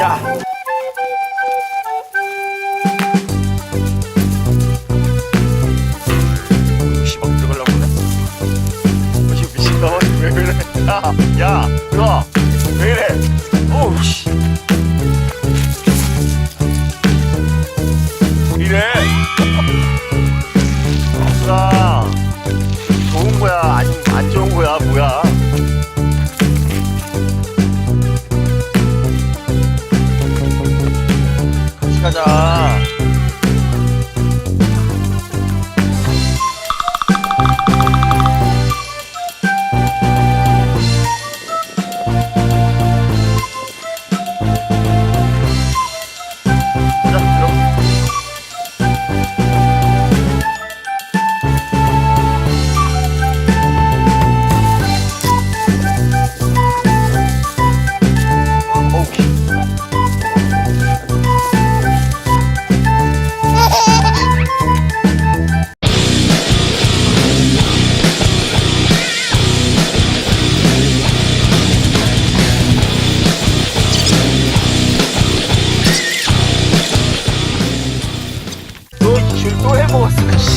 자. 혹시 막 들어가려고 그래? 혹시 미친가 봐? 왜 그래? 야, 들어와. 왜 이래? 어우, 씨. 이래? 없어. 좋은 거야? 아니면 안 좋은 거야? 뭐야? 같이 가자. 또 해먹었어.